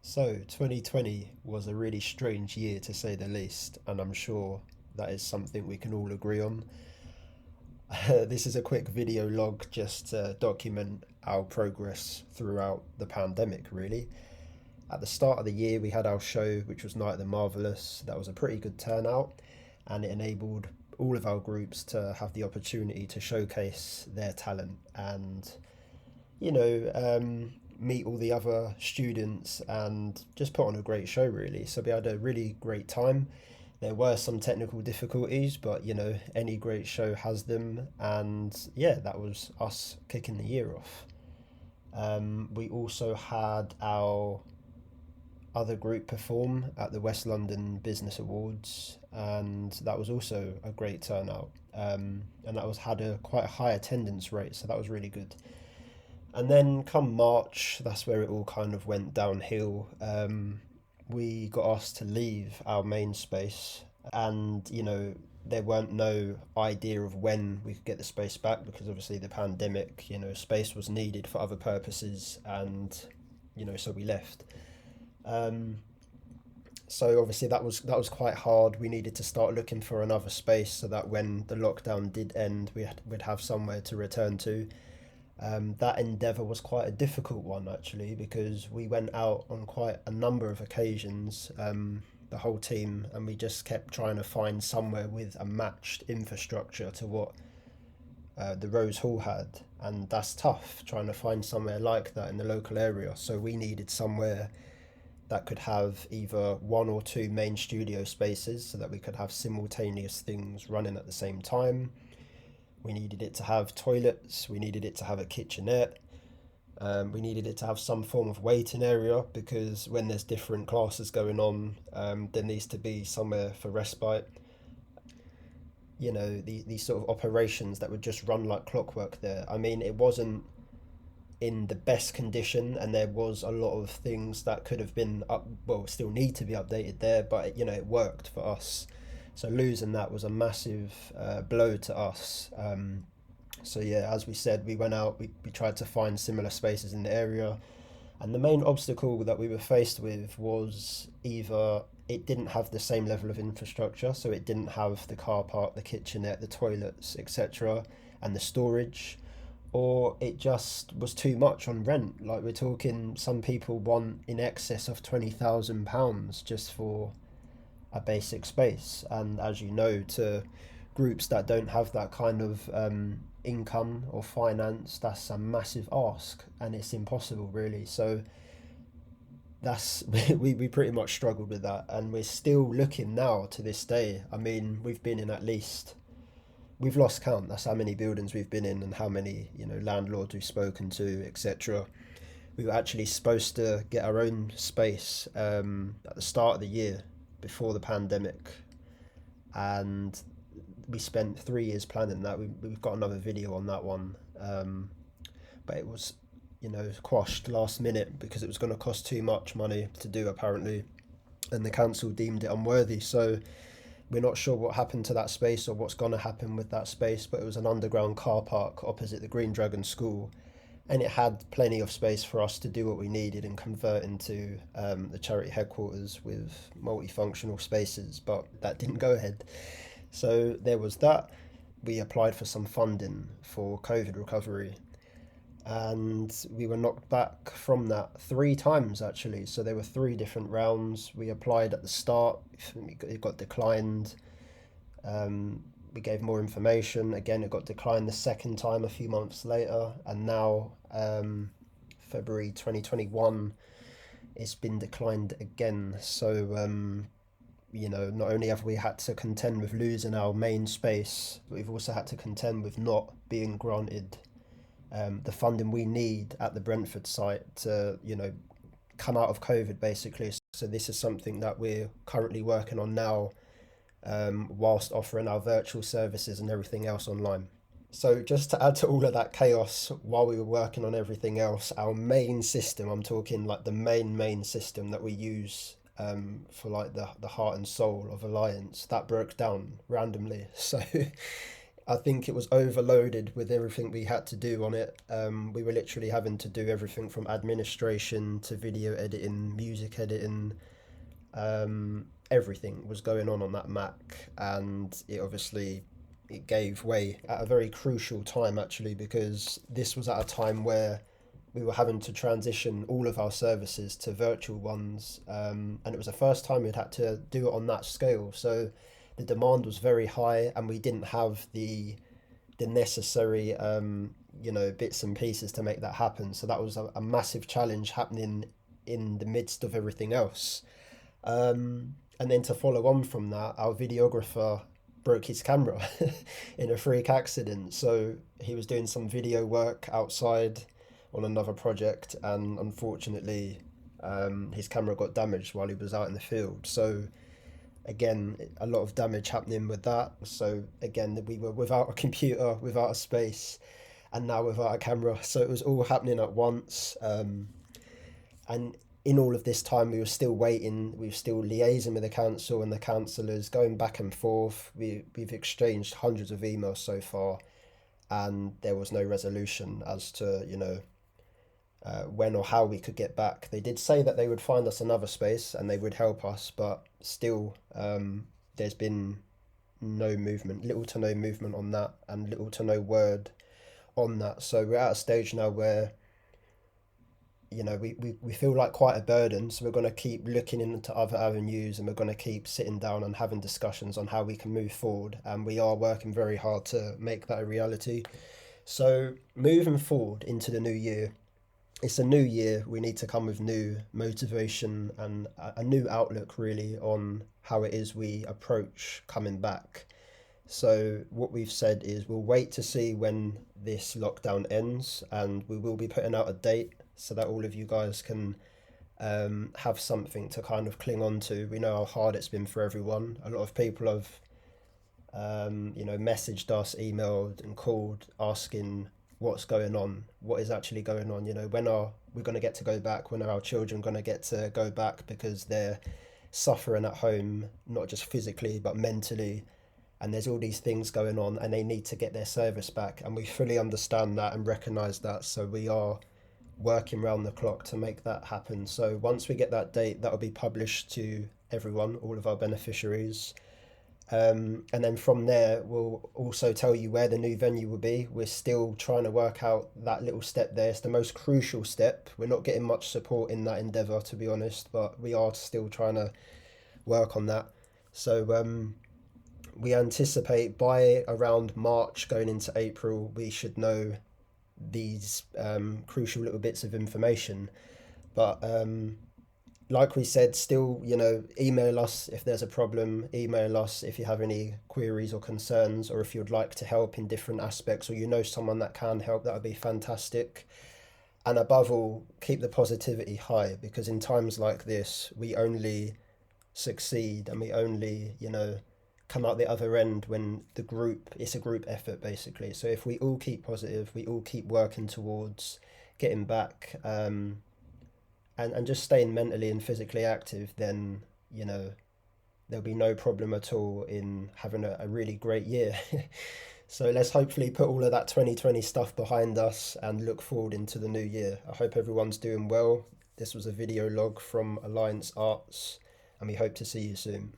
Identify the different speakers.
Speaker 1: So, 2020 was a really strange year to say the least, and I'm sure that is something we can all agree on. This is a quick video log just to document our progress throughout the pandemic, really. At the start of the year, we had our show, which was Night of the Marvelous. That was a pretty good turnout, and it enabled all of our groups to have the opportunity to showcase their talent and meet all the other students and just put on a great show, really. So we had a really great time. There were some technical difficulties, but any great show has them. And yeah, that was us kicking the year off. We also had our other group perform at the West London Business Awards, and that was also a great turnout. And that was had a quite a high attendance rate, so that was really good. And then come March, that's where it all kind of went downhill. We got asked to leave our main space, and there weren't no idea of when we could get the space back because obviously the pandemic, space was needed for other purposes, and so we left. Um, so obviously that was quite hard. We needed to start looking for another space so that when the lockdown did end, we'd have somewhere to return to. That endeavour was quite a difficult one actually because we went out on quite a number of occasions, the whole team, and we just kept trying to find somewhere with a matched infrastructure to what the Rose Hall had, and that's tough trying to find somewhere like that in the local area. So we needed somewhere that could have either one or two main studio spaces so that we could have simultaneous things running at the same time. We needed it to have toilets. We needed it to have a kitchenette. We needed it to have some form of waiting area because when there's different classes going on, there needs to be somewhere for respite. These sort of operations that would just run like clockwork there. I mean, it wasn't in the best condition, and there was a lot of things that could have been up, well, still need to be updated there, but it worked for us. So losing that was a massive blow to us. So yeah, as we said, we went out, we tried to find similar spaces in the area, and the main obstacle that we were faced with was either it didn't have the same level of infrastructure, so it didn't have the car park, the kitchenette, the toilets, etc., and the storage, or it just was too much on rent. Like we're talking, some people want in excess of £20,000 just for a basic space. And as you know, to groups that don't have that kind of income or finance, that's a massive ask, and it's impossible, really. So that's we pretty much struggled with that, and we're still looking now to this day. I mean, we've been in at least, we've lost count. That's how many buildings we've been in and how many landlords we've spoken to, etc. We were actually supposed to get our own space at the start of the year before the pandemic, and we spent 3 years planning that. We've got another video on that one, but it was quashed last minute because it was going to cost too much money to do apparently, and the council deemed it unworthy. So we're not sure what happened to that space or what's going to happen with that space, but it was an underground car park opposite the Green Dragon School, and it had plenty of space for us to do what we needed and convert into the charity headquarters with multifunctional spaces, but that didn't go ahead. So there was that. We applied for some funding for COVID recovery, and we were knocked back from that 3 times actually. So there were 3 different rounds. We applied at the start, it got declined. We gave more information. Again, it got declined the second time a few months later, and now February 2021, it's been declined again. So not only have we had to contend with losing our main space, but we've also had to contend with not being granted the funding we need at the Brentford site to come out of COVID basically. So this is something that we're currently working on now, whilst offering our virtual services and everything else online. So just to add to all of that chaos, while we were working on everything else, our main system, I'm talking like the main system that we use for like the heart and soul of Alliance, that broke down randomly. So I think it was overloaded with everything we had to do on it. We were literally having to do everything from administration to video editing, music editing. Everything was going on that Mac, and it obviously it gave way at a very crucial time actually, because this was at a time where we were having to transition all of our services to virtual ones, and it was the first time we'd had to do it on that scale. So the demand was very high, and we didn't have the necessary bits and pieces to make that happen. So that was a massive challenge happening in the midst of everything else. And then to follow on from that, our videographer broke his camera in a freak accident. So he was doing some video work outside on another project, and unfortunately, his camera got damaged while he was out in the field. So again, a lot of damage happening with that. So again, we were without a computer, without a space, and now without a camera. So it was all happening at once. And in all of this time, we were still waiting. We were still liaising with the council and the councillors, going back and forth. We've exchanged hundreds of emails so far, and there was no resolution as to when or how we could get back. They did say that they would find us another space and they would help us, but still, there's been no movement, little to no movement on that, and little to no word on that. So we're at a stage now where we feel like quite a burden, so we're going to keep looking into other avenues, and we're going to keep sitting down and having discussions on how we can move forward, and we are working very hard to make that a reality. So moving forward into the new year, it's a new year. We need to come with new motivation and a new outlook really on how it is we approach coming back. So what we've said is we'll wait to see when this lockdown ends, and we will be putting out a date so that all of you guys can have something to kind of cling on to. We know how hard it's been for everyone. A lot of people have messaged us, emailed and called asking what's going on, what is actually going on, when are we going to get to go back, when are our children going to get to go back, because they're suffering at home, not just physically but mentally, and there's all these things going on and they need to get their service back, and we fully understand that and recognise that. So we are working round the clock to make that happen. So once we get that date, that'll be published to everyone, all of our beneficiaries. And then from there, we'll also tell you where the new venue will be. We're still trying to work out that little step there. It's the most crucial step. We're not getting much support in that endeavour, to be honest, but we are still trying to work on that. So we anticipate by around March going into April, we should know these crucial little bits of information. But like we said, still, email us if there's a problem, email us if you have any queries or concerns, or if you'd like to help in different aspects, or someone that can help, that would be fantastic. And above all, keep the positivity high, because in times like this, we only succeed and we only, come out the other end when it's a group effort basically. So if we all keep positive, we all keep working towards getting back, and just staying mentally and physically active, then there'll be no problem at all in having a really great year. So let's hopefully put all of that 2020 stuff behind us and look forward into the new year. I hope everyone's doing well. This was a video log from Alliance Arts, and we hope to see you soon.